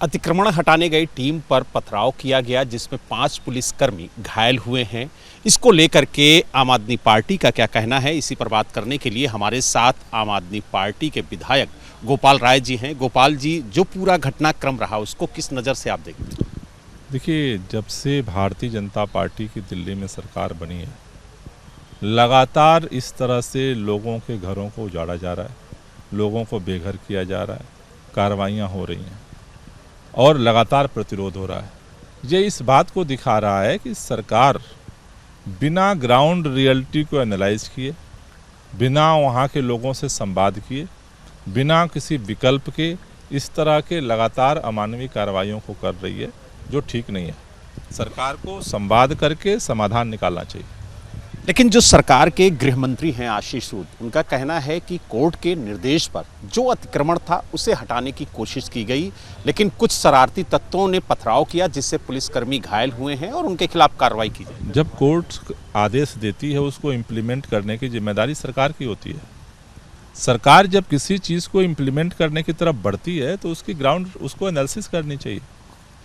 अतिक्रमण हटाने गई टीम पर पथराव किया गया जिसमें 5 पुलिसकर्मी घायल हुए हैं। इसको लेकर के आम आदमी पार्टी का क्या कहना है, इसी पर बात करने के लिए हमारे साथ आम आदमी पार्टी के विधायक गोपाल राय जी हैं। गोपाल जी, जो पूरा घटनाक्रम रहा उसको किस नज़र से आप देखते हैं? देखिए, जब से भारतीय जनता पार्टी की दिल्ली में सरकार बनी है, लगातार इस तरह से लोगों के घरों को उजाड़ा जा रहा है, लोगों को बेघर किया जा रहा है, कार्रवाइयाँ हो रही हैं और लगातार प्रतिरोध हो रहा है। ये इस बात को दिखा रहा है कि सरकार बिना ग्राउंड रियलिटी को एनालाइज किए, बिना वहाँ के लोगों से संवाद किए, बिना किसी विकल्प के इस तरह के लगातार अमानवीय कार्रवाइयों को कर रही है, जो ठीक नहीं है। सरकार को संवाद करके समाधान निकालना चाहिए। लेकिन जो सरकार के गृह मंत्री हैं आशीष सूद, उनका कहना है कि कोर्ट के निर्देश पर जो अतिक्रमण था उसे हटाने की कोशिश की गई, लेकिन कुछ शरारती तत्वों ने पथराव किया जिससे पुलिसकर्मी घायल हुए हैं और उनके खिलाफ कार्रवाई की जाए। जब कोर्ट आदेश देती है उसको इम्प्लीमेंट करने की जिम्मेदारी सरकार की होती है। सरकार जब किसी चीज़ को इम्प्लीमेंट करने की तरफ बढ़ती है तो उसकी ग्राउंड उसको एनालिसिस करनी चाहिए।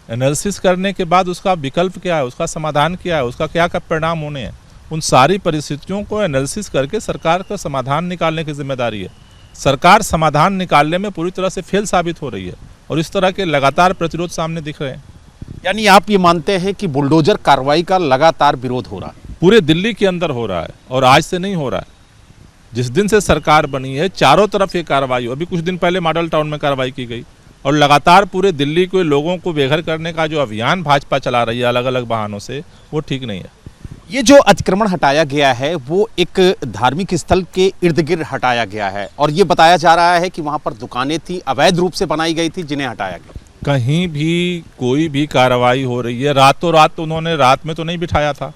एनालिसिस करने के बाद उसका विकल्प क्या है, उसका समाधान क्या है, उसका क्या क्या परिणाम होने हैं, उन सारी परिस्थितियों को एनालिसिस करके सरकार का समाधान निकालने की जिम्मेदारी है। सरकार समाधान निकालने में पूरी तरह से फेल साबित हो रही है और इस तरह के लगातार प्रतिरोध सामने दिख रहे हैं। यानी आप ये मानते हैं कि बुलडोजर कार्रवाई का लगातार विरोध हो रहा है? पूरे दिल्ली के अंदर हो रहा है और आज से नहीं हो रहा है। जिस दिन से सरकार बनी है चारों तरफ ये कार्रवाई, अभी कुछ दिन पहले मॉडल टाउन में कार्रवाई की गई और लगातार पूरे दिल्ली के लोगों को बेघर करने का जो अभियान भाजपा चला रही है अलग अलग बहानों से, वो ठीक नहीं है। ये जो अतिक्रमण हटाया गया है वो एक धार्मिक स्थल के इर्द गिर्द हटाया गया है और ये बताया जा रहा है कि वहाँ पर दुकानें थी, अवैध रूप से बनाई गई थी, जिन्हें हटाया गया। कहीं भी कोई भी कार्रवाई हो रही है, रातों रात उन्होंने रात में तो नहीं बिठाया था।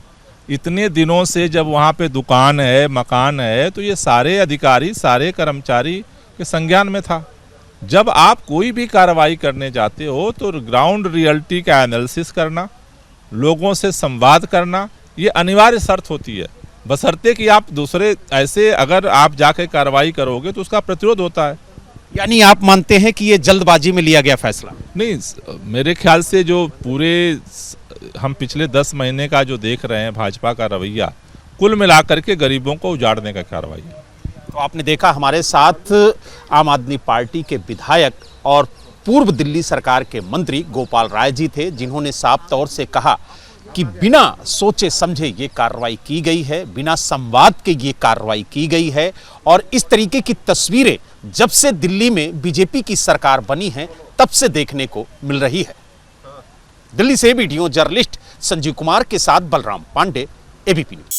इतने दिनों से जब वहाँ पे दुकान है, मकान है, तो ये सारे अधिकारी, सारे कर्मचारी के संज्ञान में था। जब आप कोई भी कार्रवाई करने जाते हो तो ग्राउंड रियलिटी का एनालिसिस करना, लोगों से संवाद करना, ये अनिवार्य शर्त होती है। बशर्ते कि आप दूसरे ऐसे अगर आप जाके कार्रवाई करोगे तो उसका प्रतिरोध होता है। यानी आप मानते हैं कि ये जल्दबाजी में लिया गया फैसला? नहीं, मेरे ख्याल से जो पूरे हम पिछले 10 महीने का जो देख रहे हैं भाजपा का रवैया, कुल मिलाकर के गरीबों को उजाड़ने का कार्रवाई है। तो आपने देखा हमारे साथ आम आदमी पार्टी के विधायक और पूर्व दिल्ली सरकार के मंत्री गोपाल राय जी थे, जिन्होंने साफ तौर से कहा कि बिना सोचे समझे ये कार्रवाई की गई है, बिना संवाद के ये कार्रवाई की गई है और इस तरीके की तस्वीरें जब से दिल्ली में बीजेपी की सरकार बनी है तब से देखने को मिल रही है। दिल्ली से वीडियो जर्नलिस्ट संजीव कुमार के साथ बलराम पांडे, एबीपी न्यूज।